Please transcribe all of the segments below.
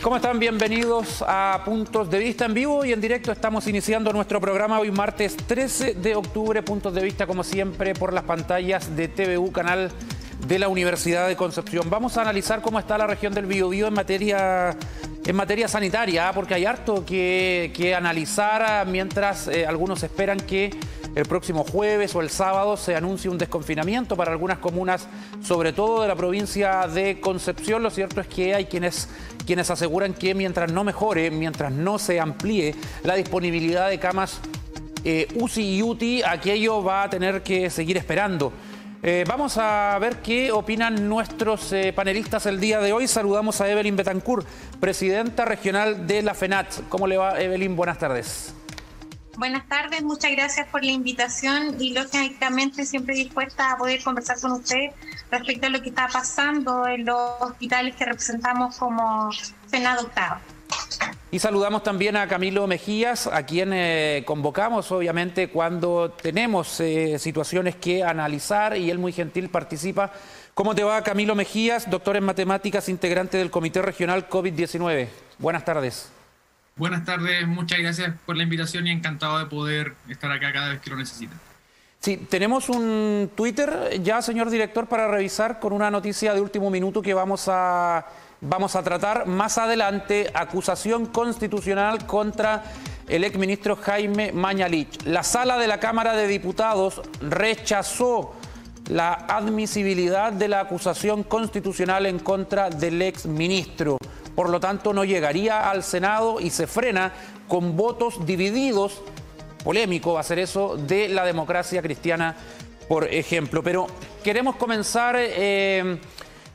¿Cómo están? Bienvenidos a Puntos de Vista en vivo y en directo. Estamos iniciando nuestro programa hoy martes 13 de octubre. Puntos de Vista, como siempre, por las pantallas de TVU, canal de la Universidad de Concepción. Vamos a analizar cómo está la región del Biobío en materia sanitaria, porque hay harto que analizar mientras algunos esperan que el próximo jueves o el sábado se anuncie un desconfinamiento para algunas comunas, sobre todo de la provincia de Concepción. Lo cierto es que hay quienes aseguran que mientras no mejore, mientras no se amplíe la disponibilidad de camas UCI y UTI, aquello va a tener que seguir esperando. Vamos a ver qué opinan nuestros panelistas el día de hoy. Saludamos a Evelyn Betancourt, presidenta regional de la FENAT. ¿Cómo le va, Evelyn? Buenas tardes. Buenas tardes, muchas gracias por la invitación y lógicamente siempre dispuesta a poder conversar con usted respecto a lo que está pasando en los hospitales que representamos como FENAT Octava. Y saludamos también a Camilo Mejías, a quien convocamos obviamente cuando tenemos situaciones que analizar, y él muy gentil participa. ¿Cómo te va, Camilo Mejías, doctor en matemáticas, integrante del Comité Regional COVID-19? Buenas tardes. Buenas tardes, muchas gracias por la invitación y encantado de poder estar acá cada vez que lo necesiten. Sí, tenemos un Twitter ya, señor director, para revisar con una noticia de último minuto que vamos a tratar más adelante. Acusación constitucional contra el exministro Jaime Mañalich. La sala de la Cámara de Diputados rechazó la admisibilidad de la acusación constitucional en contra del exministro. Por lo tanto, no llegaría al Senado y se frena con votos divididos. Polémico va a ser eso de la Democracia Cristiana, por ejemplo. Pero queremos comenzar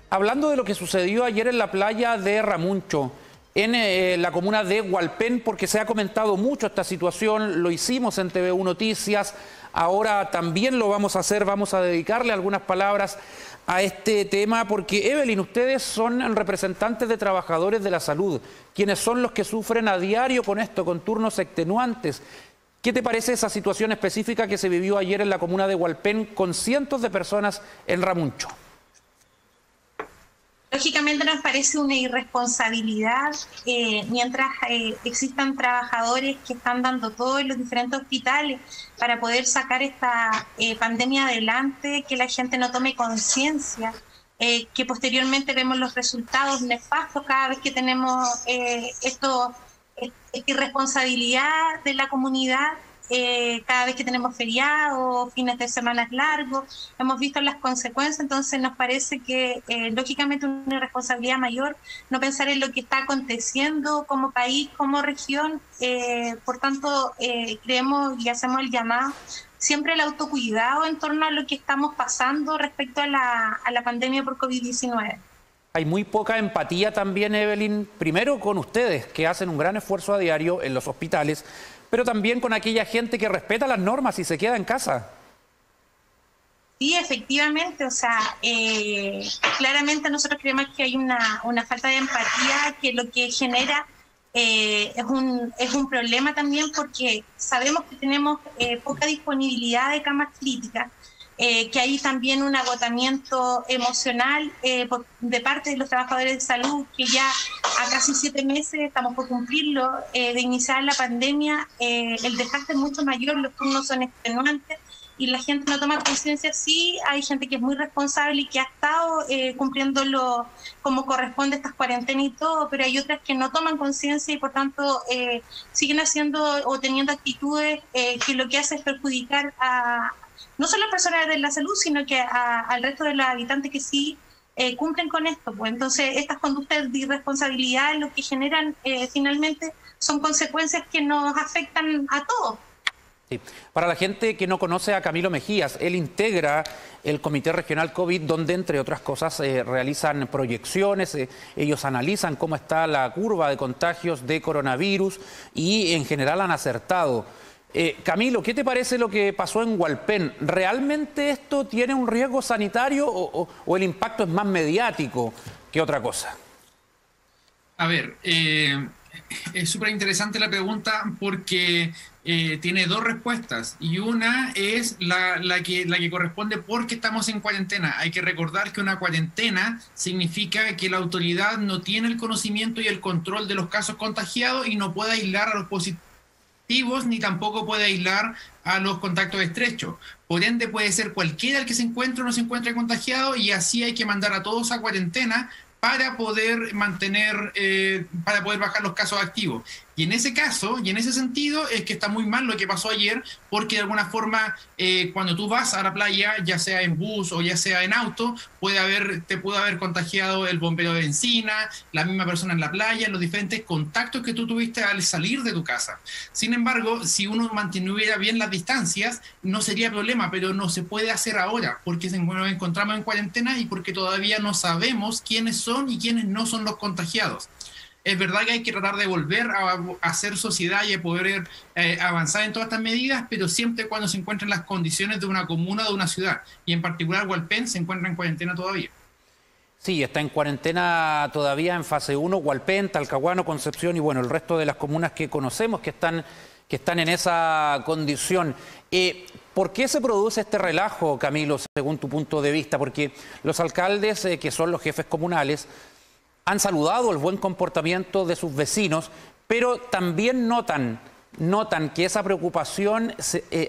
hablando de lo que sucedió ayer en la playa de Ramuncho, en la comuna de Hualpén, porque se ha comentado mucho esta situación. Lo hicimos en TVU Noticias, ahora también lo vamos a hacer. Vamos a dedicarle algunas palabras a este tema, porque Evelyn, ustedes son representantes de trabajadores de la salud, quienes son los que sufren a diario con esto, con turnos extenuantes. ¿Qué te parece esa situación específica que se vivió ayer en la comuna de Hualpén con cientos de personas en Ramuncho? Lógicamente nos parece una irresponsabilidad mientras existan trabajadores que están dando todo en los diferentes hospitales para poder sacar esta pandemia adelante, que la gente no tome conciencia, que posteriormente vemos los resultados nefastos cada vez que tenemos esta irresponsabilidad de la comunidad. Cada vez que tenemos feriados, fines de semana largos, hemos visto las consecuencias. Entonces nos parece que lógicamente una responsabilidad mayor no pensar en lo que está aconteciendo como país, como región. Por tanto, creemos y hacemos el llamado siempre al autocuidado en torno a lo que estamos pasando respecto a la pandemia por COVID-19. Hay muy poca empatía también, Evelyn, primero con ustedes, que hacen un gran esfuerzo a diario en los hospitales, pero también con aquella gente que respeta las normas y se queda en casa. Sí, efectivamente, o sea, claramente nosotros creemos que hay una falta de empatía, que lo que genera es un problema también, porque sabemos que tenemos poca disponibilidad de camas críticas, que hay también un agotamiento emocional de parte de los trabajadores de salud, que ya a casi 7 meses, estamos por cumplirlo, de iniciar la pandemia, el desgaste es mucho mayor, los turnos son extenuantes y la gente no toma conciencia. Sí, hay gente que es muy responsable y que ha estado cumpliéndolo como corresponde, estas cuarentenas y todo, pero hay otras que no toman conciencia y por tanto siguen haciendo o teniendo actitudes que lo que hace es perjudicar no solo a personas de la salud, sino que al resto de los habitantes que sí cumplen con esto. Pues entonces, estas conductas de irresponsabilidad lo que generan finalmente son consecuencias que nos afectan a todos. Sí. Para la gente que no conoce a Camilo Mejías, él integra el Comité Regional COVID, donde entre otras cosas realizan proyecciones, ellos analizan cómo está la curva de contagios de coronavirus y en general han acertado. Camilo, ¿qué te parece lo que pasó en Hualpén? ¿Realmente esto tiene un riesgo sanitario o el impacto es más mediático que otra cosa? A ver, Es súper interesante la pregunta porque tiene dos respuestas y una es la que corresponde porque estamos en cuarentena. Hay que recordar que una cuarentena significa que la autoridad no tiene el conocimiento y el control de los casos contagiados y no puede aislar a los positivos ni tampoco puede aislar a los contactos estrechos. Por ende puede ser cualquiera el que se encuentre o no se encuentre contagiado y así hay que mandar a todos a cuarentena para poder para poder bajar los casos activos. Y en ese caso, y en ese sentido, es que está muy mal lo que pasó ayer, porque de alguna forma, cuando tú vas a la playa, ya sea en bus o ya sea en auto, te puede haber contagiado el bombero de benzina, la misma persona en la playa, los diferentes contactos que tú tuviste al salir de tu casa. Sin embargo, si uno mantuviera bien las distancias, no sería problema, pero no se puede hacer ahora, porque nos encontramos en cuarentena y porque todavía no sabemos quiénes son y quiénes no son los contagiados. Es verdad que hay que tratar de volver a hacer sociedad y a poder avanzar en todas estas medidas, pero siempre cuando se encuentren las condiciones de una comuna o de una ciudad. Y en particular, Hualpén se encuentra en cuarentena todavía. Sí, está en cuarentena todavía en fase 1, Hualpén, Talcahuano, Concepción y bueno, el resto de las comunas que conocemos que están en esa condición. ¿Por qué se produce este relajo, Camilo, según tu punto de vista? Porque los alcaldes, que son los jefes comunales, han saludado el buen comportamiento de sus vecinos, pero también notan que esa preocupación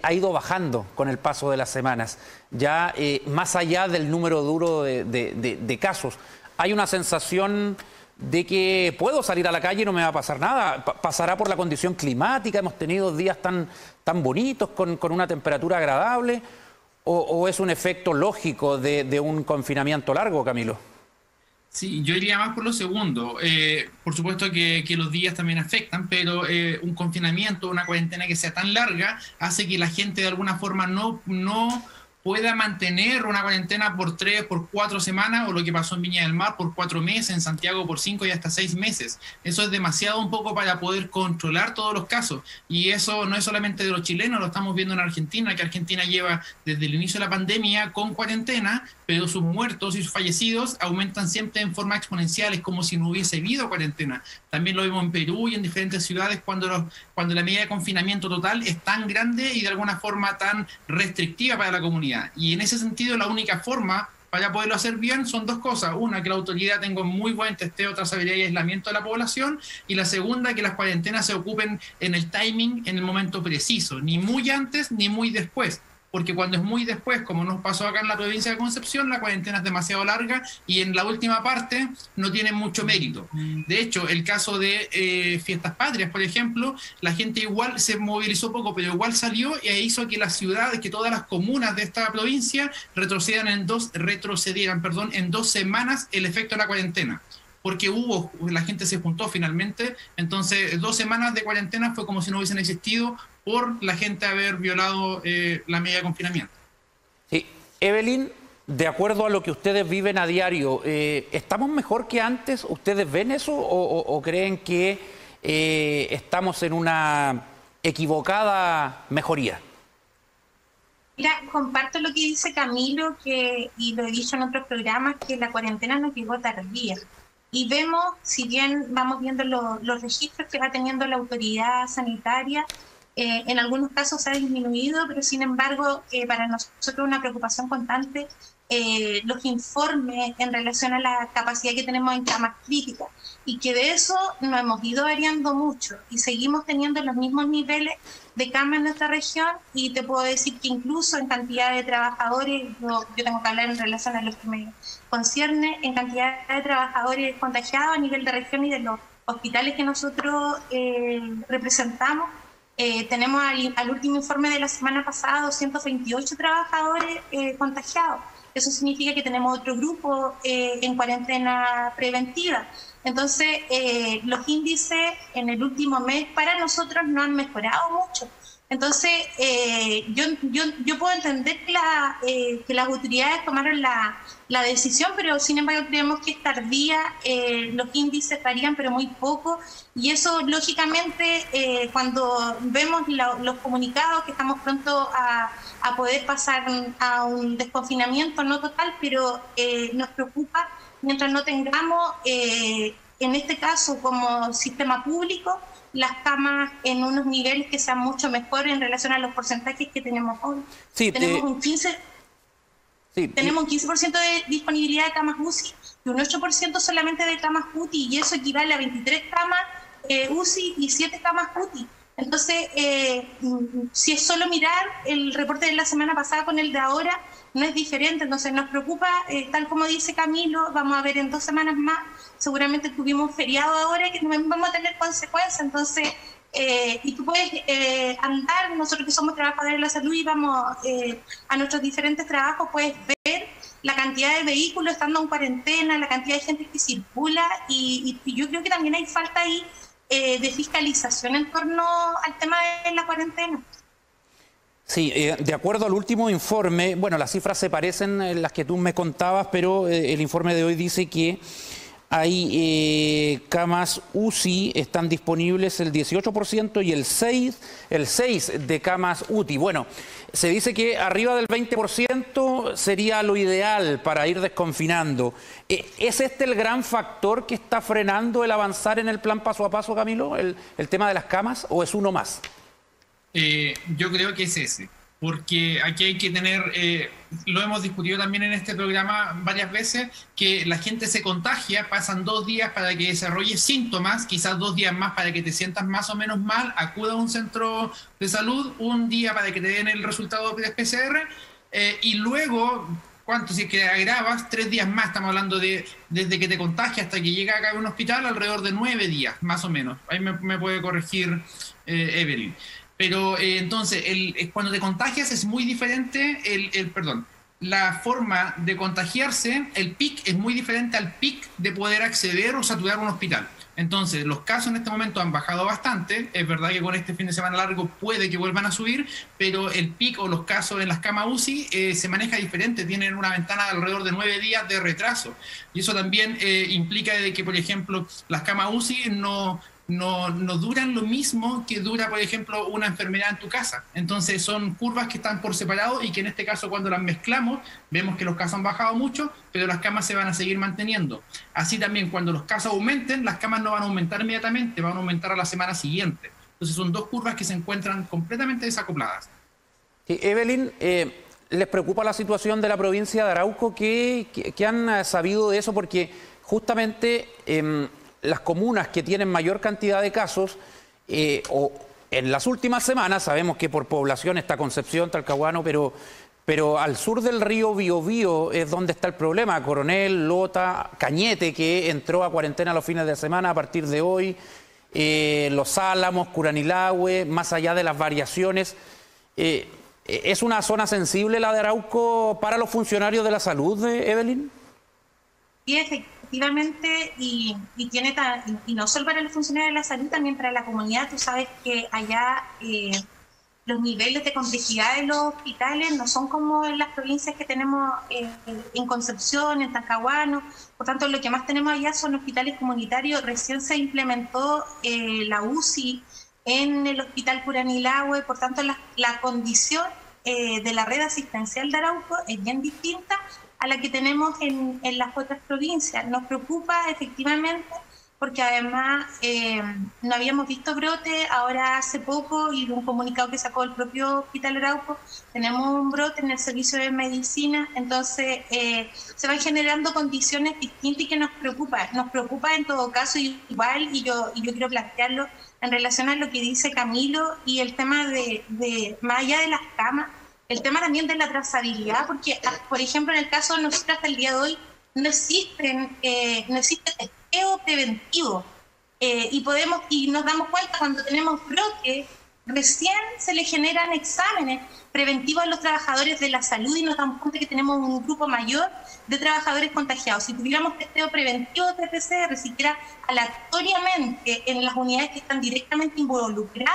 ha ido bajando con el paso de las semanas, ya más allá del número duro de casos. Hay una sensación de que puedo salir a la calle y no me va a pasar nada. Pasará por la condición climática, hemos tenido días tan bonitos, con una temperatura agradable, o es un efecto lógico de un confinamiento largo, Camilo. Sí, yo iría más por lo segundo. Por supuesto que los días también afectan, pero un confinamiento, una cuarentena que sea tan larga, hace que la gente de alguna forma no pueda mantener una cuarentena por 3, por 4 semanas, o lo que pasó en Viña del Mar por 4 meses, en Santiago por 5 y hasta 6 meses. Eso es demasiado un poco para poder controlar todos los casos. Y eso no es solamente de los chilenos, lo estamos viendo en Argentina, que Argentina lleva desde el inicio de la pandemia con cuarentena, pero sus muertos y sus fallecidos aumentan siempre en forma exponencial, es como si no hubiese habido cuarentena. También lo vemos en Perú y en diferentes ciudades cuando la medida de confinamiento total es tan grande y de alguna forma tan restrictiva para la comunidad. Y en ese sentido la única forma para poderlo hacer bien son dos cosas. Una, que la autoridad tenga muy buen testeo, trazabilidad y aislamiento de la población. Y la segunda, que las cuarentenas se ocupen en el timing, en el momento preciso. Ni muy antes ni muy después. Porque cuando es muy después, como nos pasó acá en la provincia de Concepción, la cuarentena es demasiado larga y en la última parte no tiene mucho mérito. De hecho, el caso de Fiestas Patrias, por ejemplo, la gente igual se movilizó poco, pero igual salió e hizo que las ciudades, que todas las comunas de esta provincia retrocedieran en 2 semanas el efecto de la cuarentena. Porque la gente se juntó finalmente, entonces 2 semanas de cuarentena fue como si no hubiesen existido por la gente haber violado la medida de confinamiento. Sí. Evelyn, de acuerdo a lo que ustedes viven a diario, ¿estamos mejor que antes? ¿Ustedes ven eso o creen que estamos en una equivocada mejoría? Mira, comparto lo que dice Camilo, y lo he dicho en otros programas, que la cuarentena nos llegó tardía. Y vemos, si bien vamos viendo los registros que va teniendo la autoridad sanitaria, en algunos casos se ha disminuido, pero sin embargo, para nosotros una preocupación constante, los informes en relación a la capacidad que tenemos en camas críticas, y que de eso nos hemos ido variando mucho y seguimos teniendo los mismos niveles de cama en nuestra región, y te puedo decir que incluso en cantidad de trabajadores, yo tengo que hablar en relación a lo que me concierne, en cantidad de trabajadores contagiados a nivel de región y de los hospitales que nosotros representamos, tenemos al último informe de la semana pasada 228 trabajadores contagiados. Eso significa que tenemos otro grupo en cuarentena preventiva. Entonces, los índices en el último mes para nosotros no han mejorado mucho. Entonces, yo puedo entender que las autoridades tomaron la decisión, pero sin embargo creemos que es tardía, los índices varían pero muy poco, y eso lógicamente cuando vemos los comunicados que estamos pronto a poder pasar a un desconfinamiento no total, pero nos preocupa mientras no tengamos en este caso como sistema público, las camas en unos niveles que sean mucho mejores en relación a los porcentajes que tenemos hoy. Sí, tenemos un 15% de disponibilidad de camas UCI y un 8% solamente de camas UTI, y eso equivale a 23 camas UCI y 7 camas UTI. Entonces, si es solo mirar el reporte de la semana pasada con el de ahora, no es diferente. Entonces nos preocupa, tal como dice Camilo, vamos a ver en 2 semanas más, seguramente tuvimos un feriado ahora que también vamos a tener consecuencias. Entonces, y tú puedes andar, nosotros que somos trabajadores de la salud y vamos a nuestros diferentes trabajos, puedes ver la cantidad de vehículos estando en cuarentena, la cantidad de gente que circula, y yo creo que también hay falta ahí de fiscalización en torno al tema de la cuarentena. Sí, de acuerdo al último informe, bueno, las cifras se parecen en las que tú me contabas, pero el informe de hoy dice que hay camas UCI, están disponibles el 18% y el 6% de camas UTI. Bueno, se dice que arriba del 20% sería lo ideal para ir desconfinando. ¿Es este el gran factor que está frenando el avanzar en el plan paso a paso, Camilo, el tema de las camas, o es uno más? Yo creo que es ese, porque aquí hay que tener, lo hemos discutido también en este programa varias veces, que la gente se contagia, pasan 2 días para que desarrolle síntomas, quizás 2 días más para que te sientas más o menos mal, acuda a un centro de salud, 1 día para que te den el resultado de PCR, y luego, ¿cuánto? Si es que agravas, 3 días más, estamos hablando de desde que te contagias hasta que llega acá a un hospital, alrededor de 9 días, más o menos. Ahí me puede corregir Evelyn. Pero entonces, cuando te contagias es muy diferente, la forma de contagiarse, el pic es muy diferente al pic de poder acceder o saturar un hospital. Entonces, los casos en este momento han bajado bastante. Es verdad que con este fin de semana largo puede que vuelvan a subir, pero el pic o los casos en las camas UCI se maneja diferente. Tienen una ventana de alrededor de 9 días de retraso. Y eso también implica de que, por ejemplo, las camas UCI no duran lo mismo que dura, por ejemplo, una enfermedad en tu casa. Entonces son curvas que están por separado y que en este caso, cuando las mezclamos, vemos que los casos han bajado mucho, pero las camas se van a seguir manteniendo. Así también, cuando los casos aumenten, las camas no van a aumentar inmediatamente, van a aumentar a la semana siguiente. Entonces son 2 curvas que se encuentran completamente desacopladas. Evelyn, ¿les preocupa la situación de la provincia de Arauco? ¿Qué han sabido de eso? Porque justamente las comunas que tienen mayor cantidad de casos, o en las últimas semanas, sabemos que por población está Concepción, Talcahuano, pero al sur del río Biobío es donde está el problema. Coronel, Lota, Cañete, que entró a cuarentena los fines de semana a partir de hoy, Los Álamos, Curanilahue, más allá de las variaciones. ¿Es una zona sensible la de Arauco para los funcionarios de la salud, Evelyn? Sí, efectivamente, y no solo para los funcionarios de la salud, también para la comunidad. Tú sabes que allá los niveles de complejidad de los hospitales no son como en las provincias que tenemos en Concepción, en Talcahuano. Por tanto, lo que más tenemos allá son hospitales comunitarios. Recién se implementó la UCI en el Hospital Curanilahue. Por tanto, la condición de la red asistencial de Arauco es bien distinta a la que tenemos en las otras provincias. Nos preocupa efectivamente porque además no habíamos visto brote, ahora hace poco, y de un comunicado que sacó el propio Hospital Arauco, tenemos un brote en el servicio de medicina. Entonces se van generando condiciones distintas y que nos preocupa en todo caso igual, y yo quiero plantearlo en relación a lo que dice Camilo y el tema de más allá de las camas, el tema también de la trazabilidad, porque, por ejemplo, en el caso de nosotros hasta el día de hoy no existe testeo preventivo, y nos damos cuenta cuando tenemos brotes, recién se le generan exámenes preventivos a los trabajadores de la salud y nos damos cuenta que tenemos un grupo mayor de trabajadores contagiados. Si tuviéramos testeo preventivo de PCR, siquiera aleatoriamente en las unidades que están directamente involucradas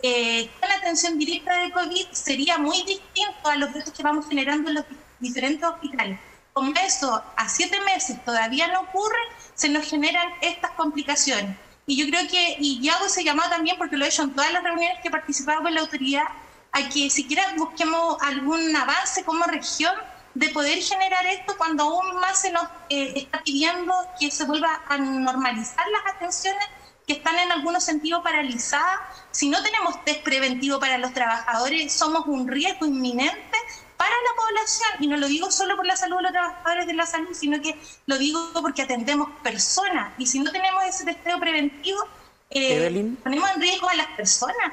con la atención directa de COVID, sería muy distinto a los brotes que vamos generando en los diferentes hospitales. Como eso a 7 meses todavía no ocurre, se nos generan estas complicaciones. Y yo creo que, y yo hago ese llamado también porque lo he hecho en todas las reuniones que he participado con la autoridad, a que siquiera busquemos algún avance como región de poder generar esto cuando aún más se nos está pidiendo que se vuelva a normalizar las atenciones que están en algunos sentidos paralizadas. Si no tenemos test preventivo para los trabajadores, somos un riesgo inminente para la población, y no lo digo solo por la salud de los trabajadores de la salud, sino que lo digo porque atendemos personas, y si no tenemos ese testeo preventivo, ponemos en riesgo a las personas.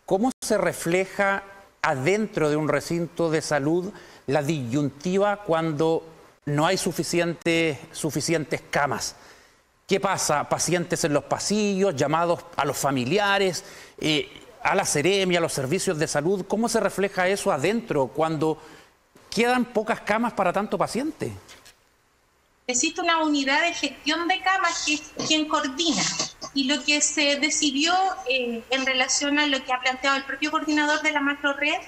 ¿Cómo se refleja adentro de un recinto de salud la disyuntiva cuando no hay suficientes camas? ¿Qué pasa? Pacientes en los pasillos, llamados a los familiares, a la Seremi, a los servicios de salud. ¿Cómo se refleja eso adentro cuando quedan pocas camas para tanto paciente? Existe una unidad de gestión de camas que es quien coordina, y lo que se decidió en relación a lo que ha planteado el propio coordinador de la macrored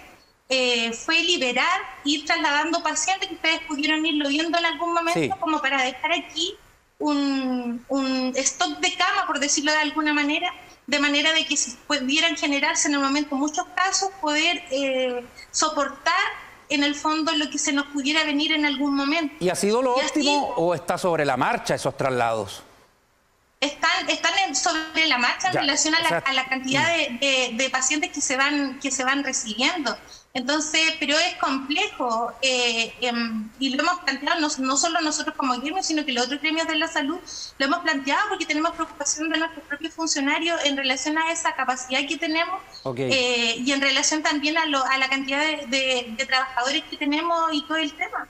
fue liberar, ir trasladando pacientes que ustedes pudieron irlo viendo en algún momento, sí, como para dejar aquí un stock de cama, por decirlo de alguna manera, de manera de que si pudieran generarse en el momento muchos casos, poder soportar en el fondo lo que se nos pudiera venir en algún momento. ¿Y ha sido lo óptimo o está sobre la marcha esos traslados? Están sobre la marcha en relación a la cantidad de pacientes que se van recibiendo. Entonces, pero es complejo, y lo hemos planteado no solo nosotros como gremio, sino que los otros gremios de la salud lo hemos planteado porque tenemos preocupación de nuestros propios funcionarios en relación a esa capacidad que tenemos, y en relación también a la cantidad de trabajadores que tenemos y todo el tema.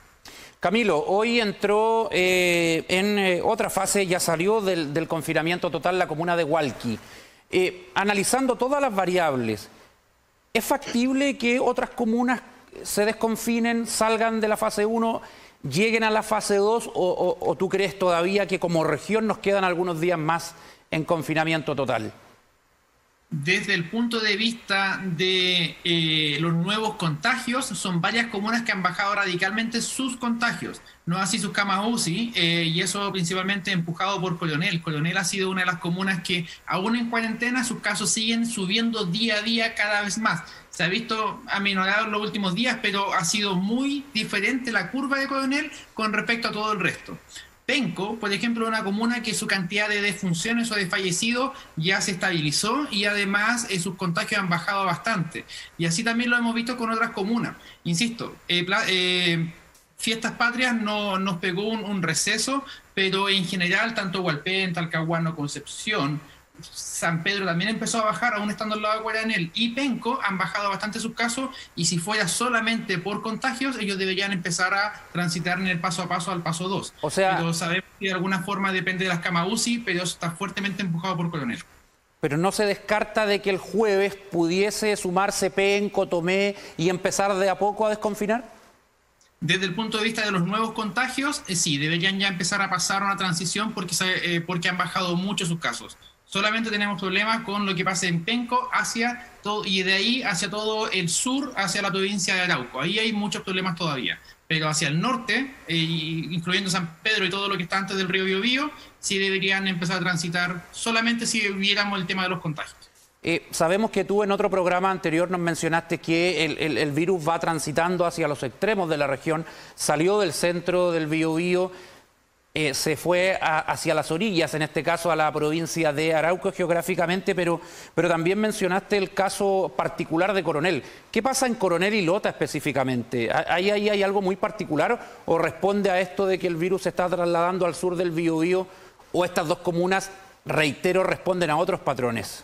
Camilo, hoy entró en otra fase, ya salió del confinamiento total la comuna de Hualqui. Analizando todas las variables, ¿es factible que otras comunas se desconfinen, salgan de la fase 1, lleguen a la fase 2, o tú crees todavía que como región nos quedan algunos días más en confinamiento total? Desde el punto de vista de los nuevos contagios, son varias comunas que han bajado radicalmente sus contagios, no así sus camas UCI, y eso principalmente empujado por Coronel. Coronel ha sido una de las comunas que, aún en cuarentena, sus casos siguen subiendo día a día cada vez más. Se ha visto aminorado en los últimos días, pero ha sido muy diferente la curva de Coronel con respecto a todo el resto. Penco, por ejemplo, una comuna que su cantidad de defunciones o de fallecidos ya se estabilizó, y además sus contagios han bajado bastante. Y así también lo hemos visto con otras comunas. Insisto, Fiestas Patrias nos pegó un receso, pero en general, tanto Hualpén, Talcahuano, Concepción, San Pedro también empezó a bajar, aún estando al lado de Guaranel, y Penco han bajado bastante sus casos, y si fuera solamente por contagios, ellos deberían empezar a transitar en el paso a paso al paso 2. O sea, pero sabemos que de alguna forma depende de las camas UCI, pero eso está fuertemente empujado por Coronel. Pero no se descarta de que el jueves pudiese sumarse Penco, Tomé y empezar de a poco a desconfinar. Desde el punto de vista de los nuevos contagios, sí, deberían ya empezar a pasar una transición porque han bajado mucho sus casos. Solamente tenemos problemas con lo que pasa en Penco hacia todo, y de ahí hacia todo el sur, hacia la provincia de Arauco. Ahí hay muchos problemas todavía. Pero hacia el norte, incluyendo San Pedro y todo lo que está antes del río Biobío, sí deberían empezar a transitar solamente si viéramos el tema de los contagios. Sabemos que tú en otro programa anterior nos mencionaste que el virus va transitando hacia los extremos de la región, salió del centro del Biobío, se fue hacia las orillas, en este caso a la provincia de Arauco geográficamente, pero también mencionaste el caso particular de Coronel. ¿Qué pasa en Coronel y Lota específicamente? ¿Ahí hay algo muy particular o responde a esto de que el virus se está trasladando al sur del Biobío, o estas dos comunas, reitero, responden a otros patrones?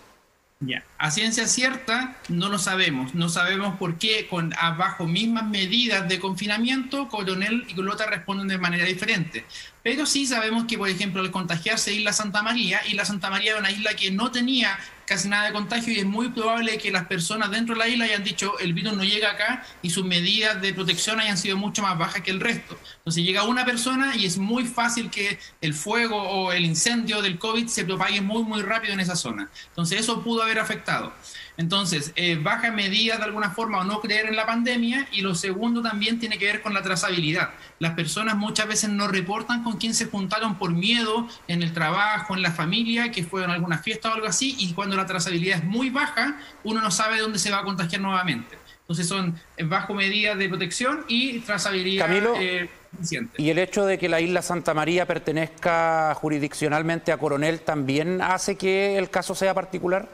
Ya, a ciencia cierta no lo sabemos. No sabemos por qué bajo mismas medidas de confinamiento Coronel y Lota responden de manera diferente. Pero sí sabemos que, por ejemplo, al contagiarse Isla Santa María era una isla que no tenía casi nada de contagio, y es muy probable que las personas dentro de la isla hayan dicho el virus no llega acá, y sus medidas de protección hayan sido mucho más bajas que el resto. Entonces llega una persona y es muy fácil que el fuego o el incendio del COVID se propague muy muy rápido en esa zona. Entonces eso pudo haber afectado. Entonces, baja medidas de alguna forma o no creer en la pandemia, y lo segundo también tiene que ver con la trazabilidad. Las personas muchas veces no reportan con quién se juntaron por miedo en el trabajo, en la familia, que fueron a alguna fiesta o algo así, y cuando la trazabilidad es muy baja, uno no sabe dónde se va a contagiar nuevamente. Entonces son bajo medidas de protección y trazabilidad. Camilo, eficiente. ¿Y el hecho de que la isla Santa María pertenezca jurisdiccionalmente a Coronel también hace que el caso sea particular?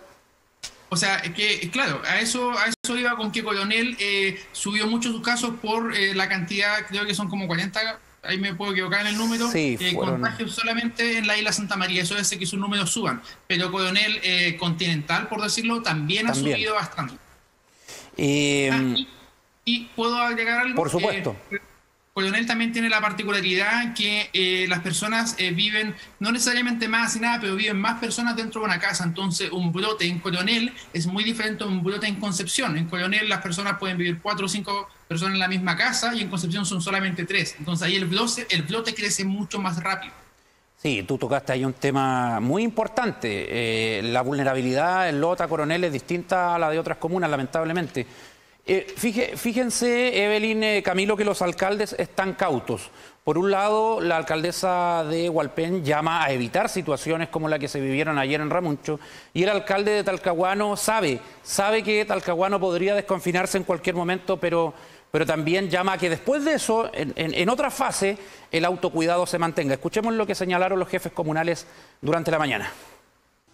O sea, que claro, a eso iba con que Coronel subió mucho sus casos por la cantidad, creo que son como 40, ahí me puedo equivocar en el número, sí, contagios solamente en la isla Santa María, eso hace que sus números suban. Pero Coronel Continental, por decirlo, también ha subido bastante. Y puedo agregar algo. Por supuesto. Coronel también tiene la particularidad que las personas viven, no necesariamente más y nada, pero viven más personas dentro de una casa. Entonces, un brote en Coronel es muy diferente a un brote en Concepción. En Coronel las personas pueden vivir 4 o 5 personas en la misma casa y en Concepción son solamente 3. Entonces, ahí el brote crece mucho más rápido. Sí, tú tocaste ahí un tema muy importante. La vulnerabilidad en Lota, Coronel, es distinta a la de otras comunas, lamentablemente. Fíjense, Evelyn, Camilo, que los alcaldes están cautos. Por un lado, la alcaldesa de Hualpén llama a evitar situaciones como la que se vivieron ayer en Ramuncho, y el alcalde de Talcahuano sabe que Talcahuano podría desconfinarse en cualquier momento, pero también llama a que después de eso, en otra fase, el autocuidado se mantenga. Escuchemos lo que señalaron los jefes comunales durante la mañana.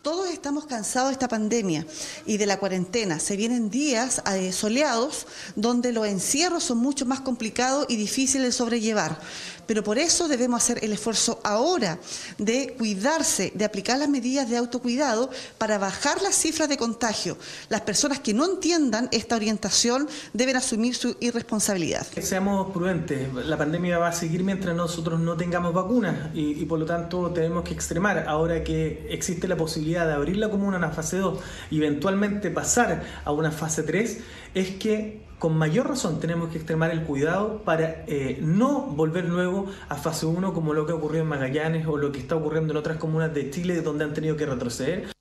Todos estamos cansados de esta pandemia y de la cuarentena. Se vienen días soleados donde los encierros son mucho más complicados y difíciles de sobrellevar. Pero por eso debemos hacer el esfuerzo ahora de cuidarse, de aplicar las medidas de autocuidado para bajar las cifras de contagio. Las personas que no entiendan esta orientación deben asumir su irresponsabilidad. Seamos prudentes, la pandemia va a seguir mientras nosotros no tengamos vacunas y por lo tanto tenemos que extremar. Ahora que existe la posibilidad de abrir la comuna a una fase 2 y eventualmente pasar a una fase 3, es que con mayor razón tenemos que extremar el cuidado para no volver luego a fase 1 como lo que ocurrió en Magallanes o lo que está ocurriendo en otras comunas de Chile donde han tenido que retroceder.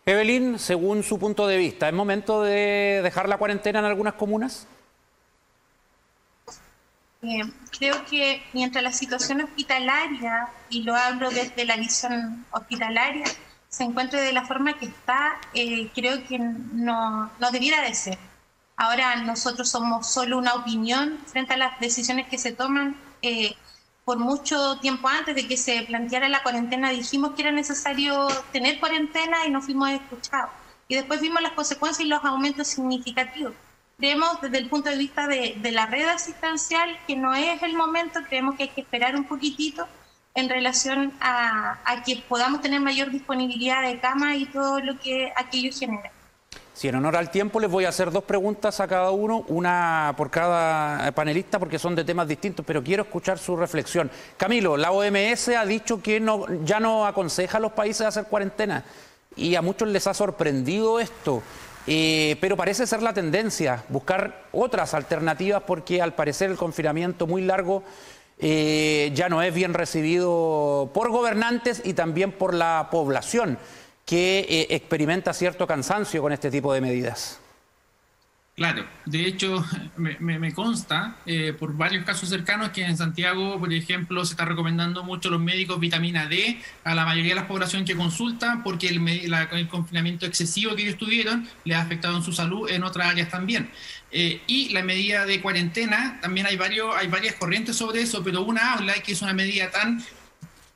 Evelyn, según su punto de vista, ¿es momento de dejar la cuarentena en algunas comunas? Creo que mientras la situación hospitalaria, y lo hablo desde la visión hospitalaria, se encuentre de la forma que está, creo que no debiera de ser. Ahora nosotros somos solo una opinión frente a las decisiones que se toman. Por mucho tiempo antes de que se planteara la cuarentena dijimos que era necesario tener cuarentena y no fuimos escuchados. Y después vimos las consecuencias y los aumentos significativos. Creemos desde el punto de vista de la red asistencial que no es el momento, creemos que hay que esperar un poquitito en relación a que podamos tener mayor disponibilidad de cama y todo lo que aquello genera. Si en honor al tiempo les voy a hacer 2 preguntas a cada uno, una por cada panelista porque son de temas distintos, pero quiero escuchar su reflexión. Camilo, la OMS ha dicho que ya no aconseja a los países a hacer cuarentena y a muchos les ha sorprendido esto, pero parece ser la tendencia, buscar otras alternativas porque al parecer el confinamiento muy largo ya no es bien recibido por gobernantes y también por la población, que experimenta cierto cansancio con este tipo de medidas. Claro, de hecho me consta por varios casos cercanos que en Santiago, por ejemplo, se está recomendando mucho a los médicos vitamina D a la mayoría de la población que consulta porque el confinamiento excesivo que ellos tuvieron les ha afectado en su salud en otras áreas también. Y la medida de cuarentena, también hay varias corrientes sobre eso, pero una habla que es una medida tan,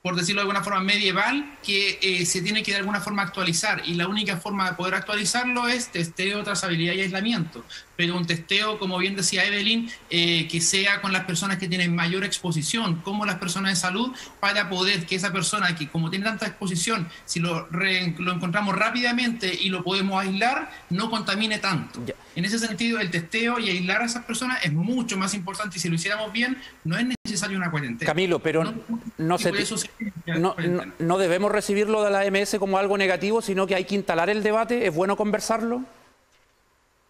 por decirlo de alguna forma, medieval, que se tiene que de alguna forma actualizar, y la única forma de poder actualizarlo es testeo, trazabilidad y aislamiento, pero un testeo, como bien decía Evelyn, que sea con las personas que tienen mayor exposición, como las personas de salud, para poder que esa persona que como tiene tanta exposición, si lo encontramos rápidamente y lo podemos aislar, no contamine tanto. Ya. En ese sentido, el testeo y aislar a esas personas es mucho más importante, y si lo hiciéramos bien, no es necesario una cuarentena. Camilo, pero no debemos recibirlo de la OMS como algo negativo, sino que hay que instalar el debate. ¿Es bueno conversarlo?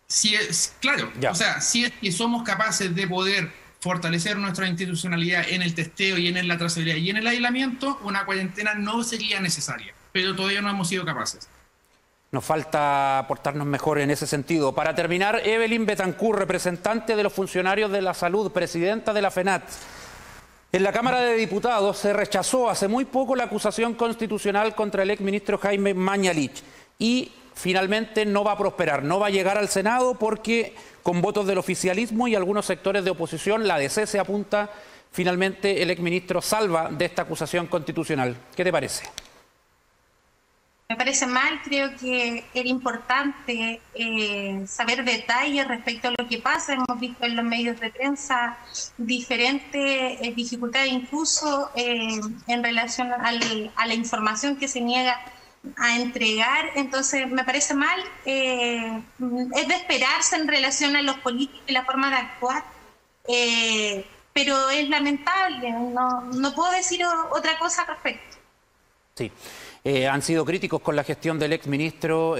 Sí, claro. Ya. O sea, si es que somos capaces de poder fortalecer nuestra institucionalidad en el testeo y en la trazabilidad y en el aislamiento, una cuarentena no sería necesaria, pero todavía no hemos sido capaces. Nos falta portarnos mejor en ese sentido. Para terminar, Evelyn Betancourt, representante de los funcionarios de la salud, presidenta de la FENAT. En la Cámara de Diputados se rechazó hace muy poco la acusación constitucional contra el exministro Jaime Mañalich y finalmente no va a prosperar, no va a llegar al Senado porque con votos del oficialismo y algunos sectores de oposición, la DC se apunta, finalmente el exministro salva de esta acusación constitucional. ¿Qué te parece? Me parece mal, creo que era importante saber detalles respecto a lo que pasa. Hemos visto en los medios de prensa diferentes dificultades, incluso en relación a la información que se niega a entregar. Entonces me parece mal, es de esperarse en relación a los políticos y la forma de actuar, pero es lamentable, no puedo decir otra cosa al respecto. Sí. Han sido críticos con la gestión del exministro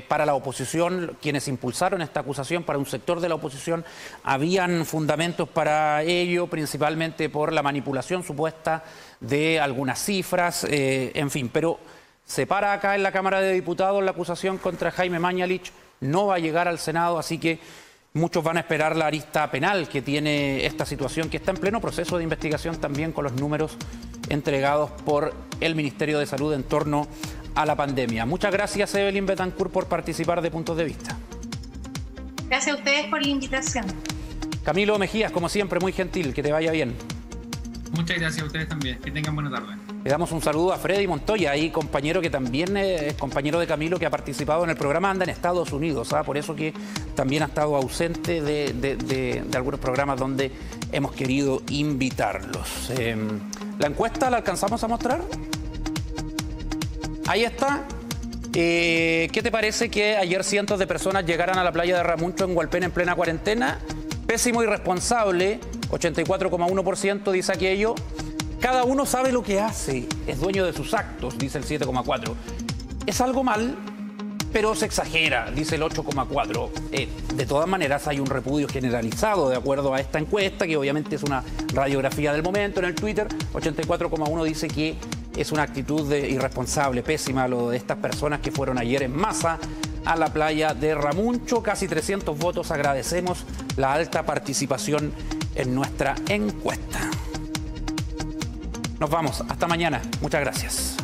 para la oposición, quienes impulsaron esta acusación para un sector de la oposición. Habían fundamentos para ello, principalmente por la manipulación supuesta de algunas cifras, en fin. Pero se para acá en la Cámara de Diputados la acusación contra Jaime Mañalich, no va a llegar al Senado, así que muchos van a esperar la arista penal que tiene esta situación, que está en pleno proceso de investigación también con los números entregados por el Ministerio de Salud en torno a la pandemia. Muchas gracias, Evelyn Betancourt, por participar de Puntos de Vista. Gracias a ustedes por la invitación. Camilo Mejías, como siempre, muy gentil, que te vaya bien. Muchas gracias a ustedes también, que tengan buena tarde. Le damos un saludo a Freddy Montoya, ahí compañero que también es compañero de Camilo, que ha participado en el programa, anda en Estados Unidos, ¿sabes? Por eso que también ha estado ausente de algunos programas donde hemos querido invitarlos. ¿La encuesta la alcanzamos a mostrar? Ahí está. ¿Qué te parece que ayer cientos de personas llegaran a la playa de Ramuncho en Hualpén en plena cuarentena? Pésimo y irresponsable, 84,1% dice aquello. Cada uno sabe lo que hace, es dueño de sus actos, dice el 7,4%. Es algo mal, pero se exagera, dice el 8,4%. De todas maneras hay un repudio generalizado de acuerdo a esta encuesta, que obviamente es una radiografía del momento en el Twitter. 84,1% dice que es una actitud irresponsable, pésima, lo de estas personas que fueron ayer en masa a la playa de Ramuncho. Casi 300 votos, agradecemos la alta participación en nuestra encuesta. Nos vamos, hasta mañana. Muchas gracias.